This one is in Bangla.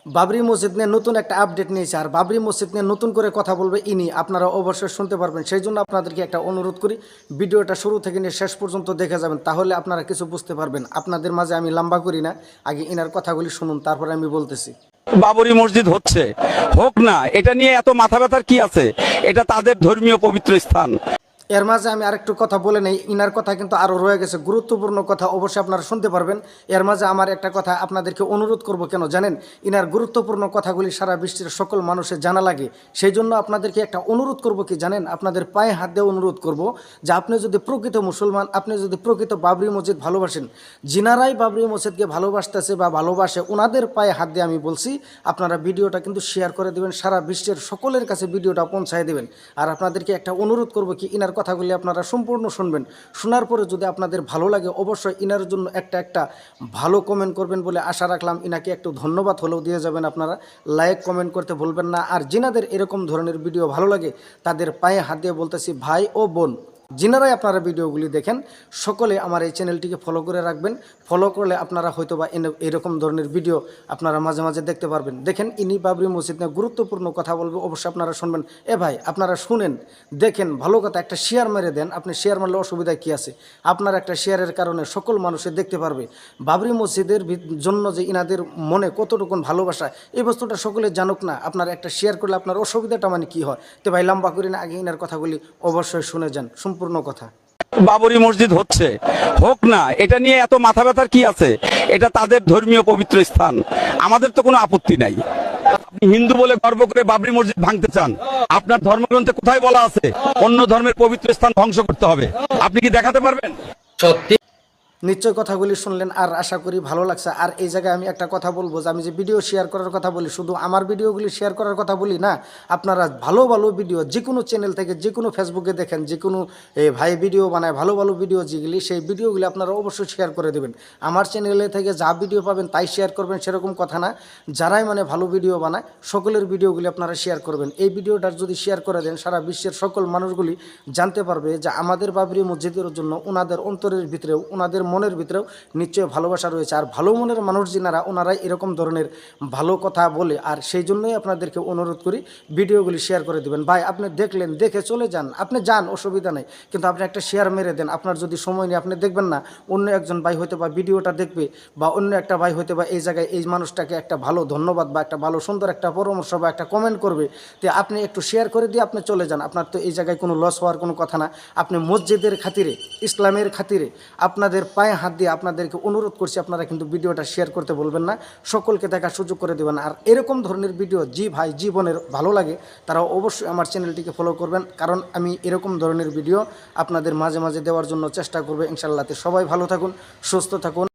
বাবরি মসজিদ নিয়ে নতুন একটা আপডেট নিয়েছে আর বাবরি মসজিদ নিয়ে নতুন করে কথা বলবে ইনি, আপনারা অবশ্যই শুনতে পারবেন। সেই জন্য আপনাদেরকে একটা অনুরোধ করি, ভিডিওটা শুরু থেকে নিয়ে শেষ পর্যন্ত দেখে যাবেন, তাহলে আপনারা কিছু বুঝতে পারবেন। আপনাদের মাঝে আমি লম্বা করি না, আগে ইনার কথাগুলি শুনুন, তারপরে আমি বলতেছি। বাবরি মসজিদ হচ্ছে, হোক না, এটা নিয়ে এত মাথা ব্যথার কি আছে? এটা তাদের ধর্মীয় পবিত্র স্থান। এর মাঝে আমি আরেকটু কথা বলে নেই, ইনার কথা কিন্তু আরও রয়ে গেছে গুরুত্বপূর্ণ কথা, অবশ্যই আপনারা শুনতে পারবেন। এর মাঝে আমার একটা কথা আপনাদেরকে অনুরোধ করব, কেন জানেন? ইনার গুরুত্বপূর্ণ কথাগুলি সারা বিশ্বের সকল মানুষের জানা লাগে। সেই জন্য আপনাদেরকে একটা অনুরোধ করব, কি জানেন? আপনাদের পায়ে হাত দিয়ে অনুরোধ করব যে আপনি যদি প্রকৃত মুসলমান, আপনি যদি প্রকৃত বাবরি মসজিদ ভালোবাসেন, যিনারাই বাবরি মসজিদকে ভালোবাসতেছে বা ভালোবাসে, ওনাদের পায়ে হাত দিয়ে আমি বলছি, আপনারা ভিডিওটা কিন্তু শেয়ার করে দেবেন, সারা বিশ্বের সকলের কাছে ভিডিওটা পৌঁছায় দেবেন। আর আপনাদেরকে একটা অনুরোধ করব, কি ইনার কথাগুলি আপনারা সম্পূর্ণ শুনবেন। শোনার পরে যদি আপনাদের ভালো লাগে, অবশ্যই ইনার জন্য একটা ভালো কমেন্ট করবেন বলে আশা রাখলাম। ইনাকে একটু ধন্যবাদ হলেও দিয়ে যাবেন আপনারা, লাইক কমেন্ট করতে ভুলবেন না। আর যিনাদের এরকম ধরনের ভিডিও ভালো লাগে, তাদের পায়ে হাত দিয়ে বলতেছি, ভাই ও বোন, যিনারাই আপনারা ভিডিওগুলি দেখেন, সকলে আমার এই চ্যানেলটিকে ফলো করে রাখবেন। ফলো করলে আপনারা হয়তো বা এরকম ধরনের ভিডিও আপনারা মাঝে মাঝে দেখতে পারবেন। দেখেন, ইনি বাবরি মসজিদ নিয়ে গুরুত্বপূর্ণ কথা বলবে, অবশ্যই আপনারা শুনবেন। ভাই, আপনারা শুনেন, দেখেন, ভালো কথা, একটা শেয়ার মেরে দেন। আপনি শেয়ার মারলে অসুবিধা কী আছে? আপনার একটা শেয়ারের কারণে সকল মানুষে দেখতে পারবে বাবরি মসজিদের জন্য যে ইনাদের মনে কতটুকুন ভালোবাসা, এই বস্তুটা সকলে জানুক না। আপনারা একটা শেয়ার করলে আপনার অসুবিধাটা মানে কী হয়? তো ভাই, লম্বা করি না, আগে ইনার কথাগুলি অবশ্যই শুনে যান সম্পূর্ণ কথা। বাবরি মসজিদ হচ্ছে, হোক না, এটা নিয়ে এত মাথা ব্যথার কি আছে? এটা তাদের ধর্মীয় পবিত্র স্থান, আমাদের তো কোনো আপত্তি নাই। আপনি হিন্দু বলে গর্ব করে বাবরি মসজিদ ভাঙতে চান, আপনার ধর্মগ্রন্থে কোথায় বলা আছে অন্য ধর্মের পবিত্র স্থান ধ্বংস করতে হবে? আপনি কি দেখাতে পারবেন? সত্যি নিশ্চয় কথাগুলি শুনলেন আর আশা করি ভালো লাগছে। আর এই জায়গায় আমি একটা কথা বলবো, যে আমি যে ভিডিও শেয়ার করার কথা বলি, শুধু আমার ভিডিওগুলি শেয়ার করার কথা বলি না। আপনারা ভালো ভালো ভিডিও যে কোনো চ্যানেল থেকে, যে কোনো ফেসবুকে দেখেন, যে কোনো ভাই ভিডিও বানায়, ভালো ভালো ভিডিও যেগুলি, সেই ভিডিওগুলি আপনারা অবশ্যই শেয়ার করে দেবেন। আমার চ্যানেলে থেকে যা ভিডিও পাবেন তাই শেয়ার করবেন সেরকম কথা না, যারাই মানে ভালো ভিডিও বানায় সকলের ভিডিওগুলি আপনারা শেয়ার করবেন। এই ভিডিওটা যদি শেয়ার করে দেন, সারা বিশ্বের সকল মানুষগুলি জানতে পারবে যে আমাদের বাবরি মসজিদের জন্য ওনাদের অন্তরের ভিতরেও, ওনাদের মনের ভিতরেও নিশ্চয় ভালোবাসা রয়েছে। আর ভালো মনের মানুষ যিনারা, ওনারাই এরকম ধরনের ভালো কথা বলে। আর সেই জন্যই আপনাদেরকে অনুরোধ করি, ভিডিওগুলি শেয়ার করে দেবেন। ভাই, আপনি দেখলেন, দেখে চলে যান, আপনি যান, অসুবিধা নেই, কিন্তু আপনি একটা শেয়ার মেরে দেন। আপনার যদি সময় নেই, আপনি দেখবেন না, অন্য একজন ভাই হয়তো বা ভিডিওটা দেখবে, বা অন্য একটা ভাই হয়তো বা এই জায়গায় এই মানুষটাকে একটা ভালো ধন্যবাদ বা একটা ভালো সুন্দর একটা পরামর্শ বা একটা কমেন্ট করবে। তো আপনি একটু শেয়ার করে দিয়ে আপনি চলে যান। আপনার তো এই জায়গায় কোনো লস হওয়ার কোনো কথা না। আপনি মসজিদের খাতিরে, ইসলামের খাতিরে আপনাদের পায়ে হাত দিয়ে আপনাদেরকে অনুরোধ করছি, আপনারা কিন্তু ভিডিওটা শেয়ার করতে বলবেন না, সকলকে দেখার সুযোগ করে দেবেন। আর এরকম ধরনের ভিডিও জি ভাই, জি বোনের ভালো লাগে, তারা অবশ্যই আমার চ্যানেলটিকে ফলো করবেন, কারণ আমি এরকম ধরনের ভিডিও আপনাদের মাঝে মাঝে দেওয়ার জন্য চেষ্টা করব ইনশাআল্লাহ। সবাই ভালো থাকুন, সুস্থ থাকুন।